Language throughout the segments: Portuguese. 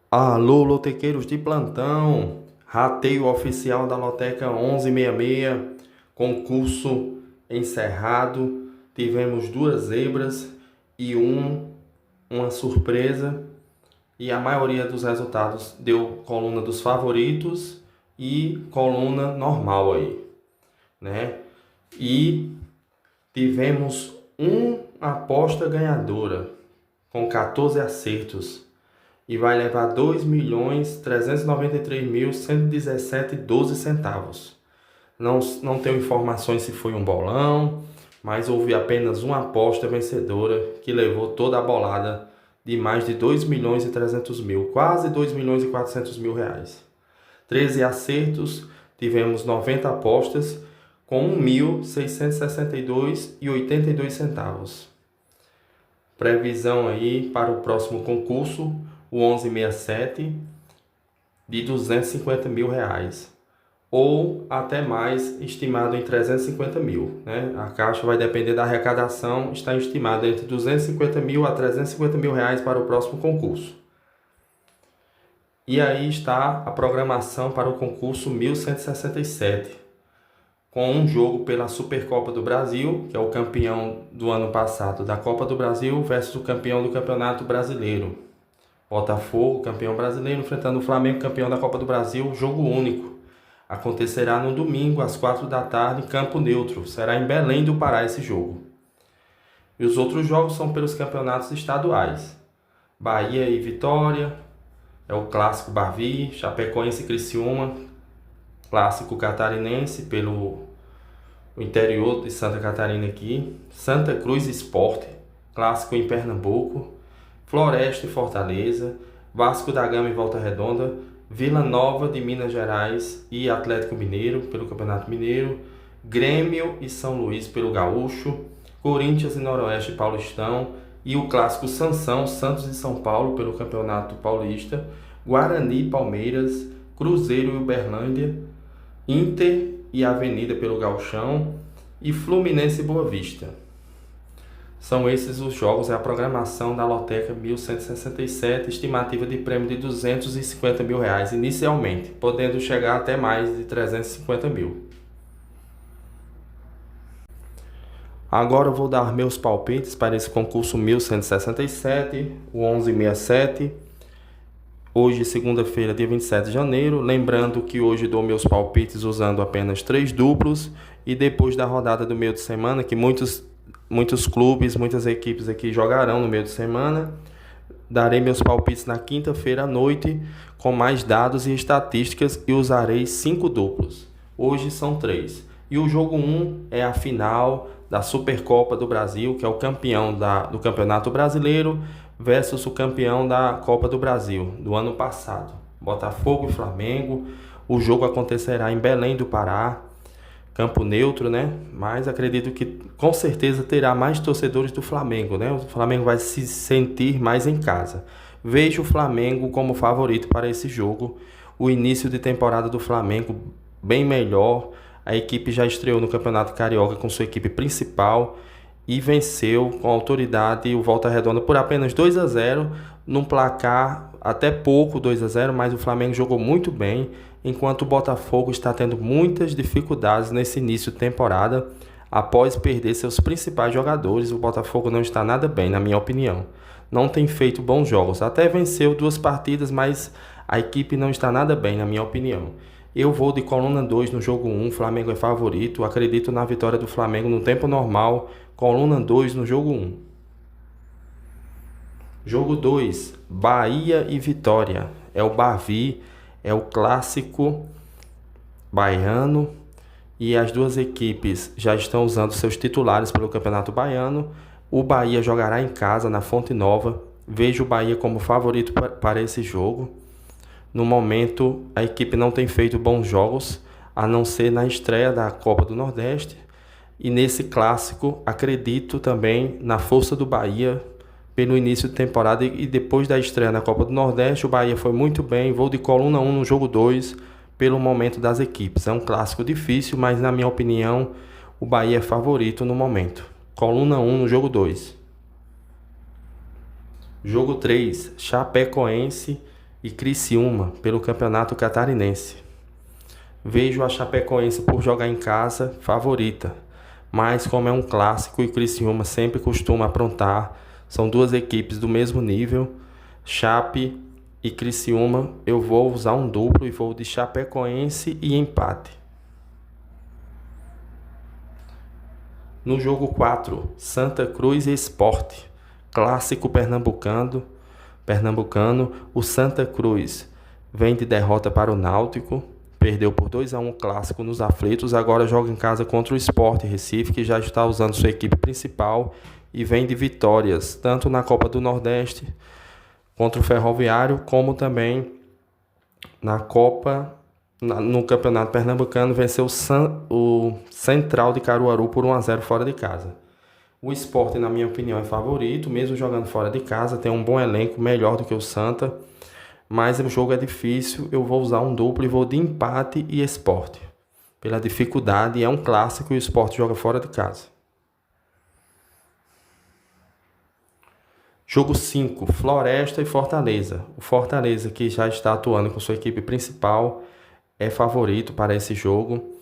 Alô, lotequeiros de plantão! Rateio oficial da Loteca 1166, concurso encerrado. Tivemos duas zebras e uma surpresa. E a maioria dos resultados deu coluna dos favoritos e coluna normal aí, né? E tivemos uma aposta ganhadora com 14 acertos e vai levar 2.393.117,12 centavos. Não tenho informações se foi um bolão, mas houve apenas uma aposta vencedora que levou toda a bolada de mais de 2.300.000, quase 2.400.000 reais. 13 acertos, tivemos 90 apostas com 1.662,82 centavos. Previsão aí para o próximo concurso, o 1167, de 250 mil reais, ou até mais, estimado em 350 mil, né? A caixa vai depender da arrecadação, está estimada entre 250 mil a 350 mil reais para o próximo concurso. E aí está a programação para o concurso 1167, com um jogo pela Supercopa do Brasil, que é o campeão do ano passado da Copa do Brasil, versus o campeão do Campeonato Brasileiro. Botafogo, campeão brasileiro, enfrentando o Flamengo, campeão da Copa do Brasil, jogo único. Acontecerá no domingo, às 4 da tarde, em campo neutro. Será em Belém do Pará esse jogo. E os outros jogos são pelos campeonatos estaduais. Bahia e Vitória, é o clássico Bavi, Chapecoense e Criciúma, clássico catarinense pelo interior de Santa Catarina aqui, Santa Cruz Esporte, clássico em Pernambuco, Floresta e Fortaleza, Vasco da Gama e Volta Redonda, Vila Nova de Minas Gerais e Atlético Mineiro pelo Campeonato Mineiro, Grêmio e São Luís pelo Gaúcho, Corinthians e Noroeste Paulistão e o clássico Sansão, Santos e São Paulo pelo Campeonato Paulista, Guarani e Palmeiras, Cruzeiro e Uberlândia, Inter e Avenida pelo Gauchão e Fluminense e Boa Vista. São esses os jogos, é a programação da Loteca 1167, estimativa de prêmio de 250 mil reais inicialmente, podendo chegar até mais de 350 mil. Agora eu vou dar meus palpites para esse concurso 1167, o 1167. Hoje, segunda-feira, dia 27 de janeiro. Lembrando que hoje dou meus palpites usando apenas 3 duplos. E depois da rodada do meio de semana, que muitos clubes, muitas equipes aqui jogarão no meio de semana, darei meus palpites na quinta-feira à noite com mais dados e estatísticas e usarei 5 duplos. Hoje são 3. E o jogo 1 é a final da Supercopa do Brasil, que é o campeão do Campeonato Brasileiro, versus o campeão da Copa do Brasil do ano passado, Botafogo e Flamengo. O jogo acontecerá em Belém do Pará, campo neutro, né? Mas acredito que com certeza terá mais torcedores do Flamengo, né? O Flamengo vai se sentir mais em casa. Vejo o Flamengo como favorito para esse jogo. O início de temporada do Flamengo bem melhor. A equipe já estreou no Campeonato Carioca com sua equipe principal e venceu com autoridade o Volta Redonda por apenas 2-0, num placar até pouco 2-0, mas o Flamengo jogou muito bem, enquanto o Botafogo está tendo muitas dificuldades nesse início de temporada. Após perder seus principais jogadores, o Botafogo não está nada bem, na minha opinião. Não tem feito bons jogos, até venceu 2 partidas, mas a equipe não está nada bem, na minha opinião. Eu vou de coluna 2 no jogo 1, Flamengo é favorito, acredito na vitória do Flamengo no tempo normal, coluna 2 no jogo 1. Jogo 2, Bahia e Vitória, é o Bavi, é o clássico baiano e as duas equipes já estão usando seus titulares pelo Campeonato Baiano. O Bahia jogará em casa na Fonte Nova, vejo o Bahia como favorito para esse jogo. No momento, a equipe não tem feito bons jogos, a não ser na estreia da Copa do Nordeste. E nesse clássico, acredito também na força do Bahia pelo início de temporada e depois da estreia na Copa do Nordeste. O Bahia foi muito bem, vou de coluna 1 no jogo 2 pelo momento das equipes. É um clássico difícil, mas na minha opinião, o Bahia é favorito no momento. Coluna 1 no jogo 2. Jogo 3, Chapecoense e Criciúma pelo Campeonato Catarinense. Vejo a Chapecoense por jogar em casa favorita, mas como é um clássico e Criciúma sempre costuma aprontar, são duas equipes do mesmo nível, Chape e Criciúma, eu vou usar um duplo e vou de Chapecoense e empate. No jogo 4, Santa Cruz e Sport, clássico pernambucano, o Santa Cruz vem de derrota para o Náutico, perdeu por 2-1 o clássico nos aflitos, agora joga em casa contra o Sport Recife, que já está usando sua equipe principal e vem de vitórias, tanto na Copa do Nordeste contra o Ferroviário, como também no Campeonato Pernambucano, venceu o Central de Caruaru por 1-0 fora de casa. O Sport, na minha opinião, é favorito, mesmo jogando fora de casa, tem um bom elenco, melhor do que o Santa, mas o jogo é difícil, eu vou usar um duplo e vou de empate e Sport. Pela dificuldade, é um clássico e o Sport joga fora de casa. Jogo 5, Floresta e Fortaleza. O Fortaleza, que já está atuando com sua equipe principal, é favorito para esse jogo,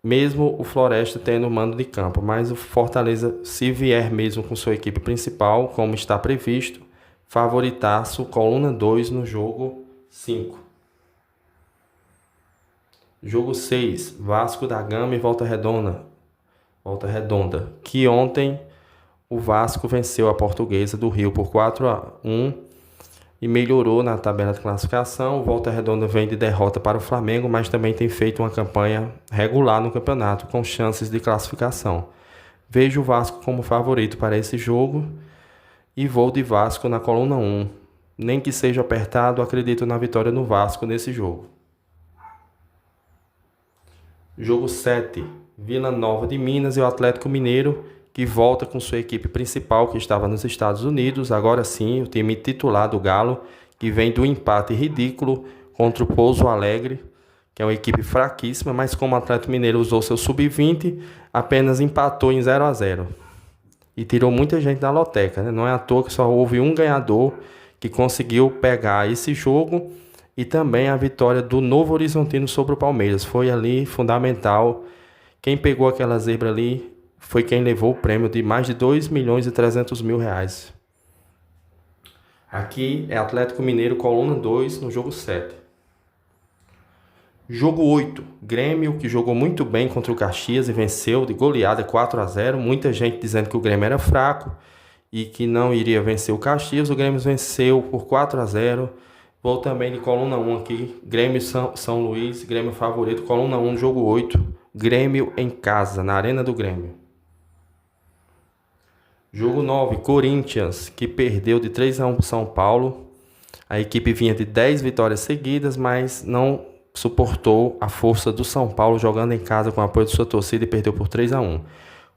mesmo o Floresta tendo o mando de campo, mas o Fortaleza, se vier mesmo com sua equipe principal, como está previsto, favoritaço, coluna 2 no jogo 5. Jogo 6, Vasco da Gama e Volta Redonda, que ontem o Vasco venceu a Portuguesa do Rio por 4-1 e melhorou na tabela de classificação. O Volta Redonda vem de derrota para o Flamengo, mas também tem feito uma campanha regular no campeonato, com chances de classificação. Vejo o Vasco como favorito para esse jogo e vou de Vasco na coluna 1. Nem que seja apertado, acredito na vitória no Vasco nesse jogo. Jogo 7, Vila Nova de Minas e o Atlético Mineiro, que volta com sua equipe principal, que estava nos Estados Unidos. Agora sim, o time titular do Galo, que vem do empate ridículo contra o Pouso Alegre, que é uma equipe fraquíssima, mas como o Atlético Mineiro usou seu sub-20, apenas empatou em 0-0. E tirou muita gente da loteca, né? Não é à toa que só houve um ganhador que conseguiu pegar esse jogo e também a vitória do Novo Horizontino sobre o Palmeiras. Foi ali fundamental. Quem pegou aquela zebra ali foi quem levou o prêmio de mais de 2.300.000 reais. Aqui é Atlético Mineiro, coluna 2, no jogo 7. Jogo 8, Grêmio, que jogou muito bem contra o Caxias e venceu de goleada 4-0. Muita gente dizendo que o Grêmio era fraco e que não iria vencer o Caxias. O Grêmio venceu por 4-0. Vou também de coluna 1 aqui, Grêmio São Luís, Grêmio favorito, coluna 1, jogo 8. Grêmio em casa, na Arena do Grêmio. Jogo 9, Corinthians, que perdeu de 3-1 para o São Paulo. A equipe vinha de 10 vitórias seguidas, mas não suportou a força do São Paulo jogando em casa com o apoio de sua torcida e perdeu por 3-1.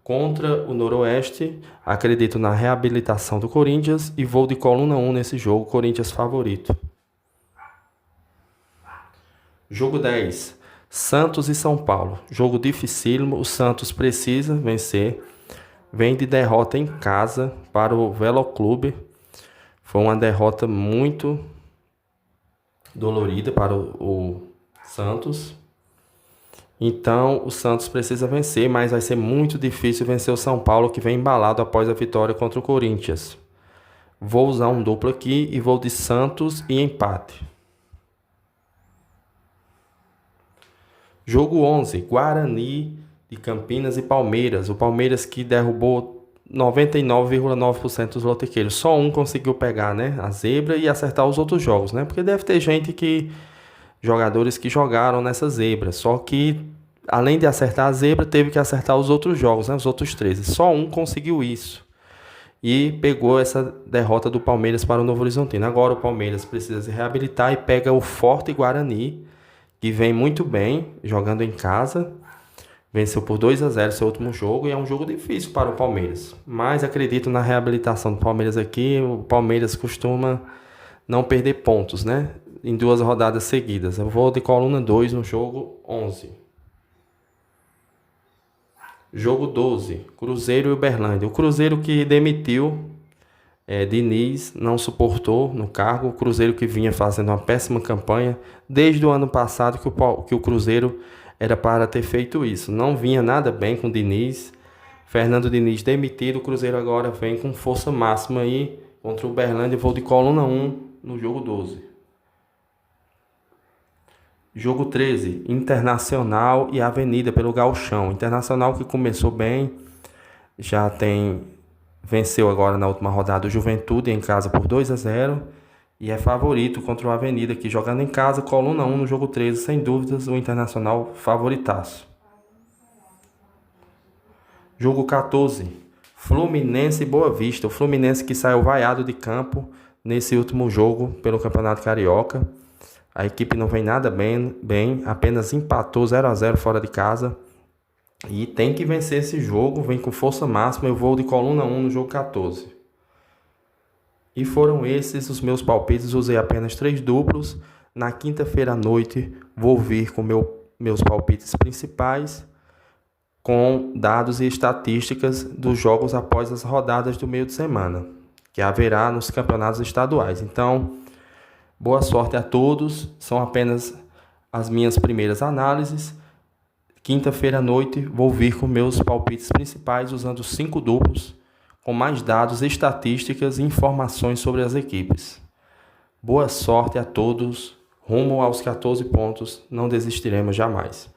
Contra o Noroeste, acredito na reabilitação do Corinthians e vou de coluna 1 nesse jogo, Corinthians favorito. Jogo 10, Santos e São Paulo. Jogo dificílimo, o Santos precisa vencer. Vem de derrota em casa para o Veloclube. Foi uma derrota muito dolorida para o Santos. Então o Santos precisa vencer, mas vai ser muito difícil vencer o São Paulo, que vem embalado após a vitória contra o Corinthians. Vou usar um duplo aqui e vou de Santos e empate. Jogo 11, Guarani de Campinas e Palmeiras. O Palmeiras que derrubou 99,9% dos lotequeiros. Só um conseguiu pegar, né, a zebra e acertar os outros jogos, né? Porque deve ter jogadores que jogaram nessa zebra. Só que, além de acertar a zebra, teve que acertar os outros jogos, né? Os outros 13. Só um conseguiu isso. E pegou essa derrota do Palmeiras para o Novo Horizontino. Agora o Palmeiras precisa se reabilitar e pega o forte Guarani, que vem muito bem jogando em casa. Venceu por 2-0 seu último jogo e é um jogo difícil para o Palmeiras. Mas acredito na reabilitação do Palmeiras aqui. O Palmeiras costuma não perder pontos, né, em 2 rodadas seguidas. Eu vou de coluna 2 no jogo 11. Jogo 12, Cruzeiro e Uberlândia. O Cruzeiro que demitiu Diniz não suportou no cargo. O Cruzeiro que vinha fazendo uma péssima campanha desde o ano passado que o Cruzeiro era para ter feito isso. Não vinha nada bem com o Diniz. Fernando Diniz demitido, o Cruzeiro agora vem com força máxima aí contra o Uberlândia. Vou de coluna 1 no jogo 12. Jogo 13, Internacional e Avenida pelo Gauchão. Internacional que começou bem, venceu agora na última rodada o Juventude em casa por 2-0 e é favorito contra o Avenida, que jogando em casa, coluna 1 no jogo 13, sem dúvidas, o Internacional favoritaço. Jogo 14, Fluminense e Boa Vista. O Fluminense que saiu vaiado de campo nesse último jogo pelo Campeonato Carioca. A equipe não vem nada bem, apenas empatou 0-0 fora de casa. E tem que vencer esse jogo, vem com força máxima. Eu vou de coluna 1 no jogo 14. E foram esses os meus palpites, usei apenas 3 duplos. Na quinta-feira à noite vou vir com meus palpites principais, com dados e estatísticas dos jogos após as rodadas do meio de semana, que haverá nos campeonatos estaduais. Então, boa sorte a todos, são apenas as minhas primeiras análises. Quinta-feira à noite vou vir com meus palpites principais usando 5 duplos, com mais dados, estatísticas e informações sobre as equipes. Boa sorte a todos, rumo aos 14 pontos, não desistiremos jamais.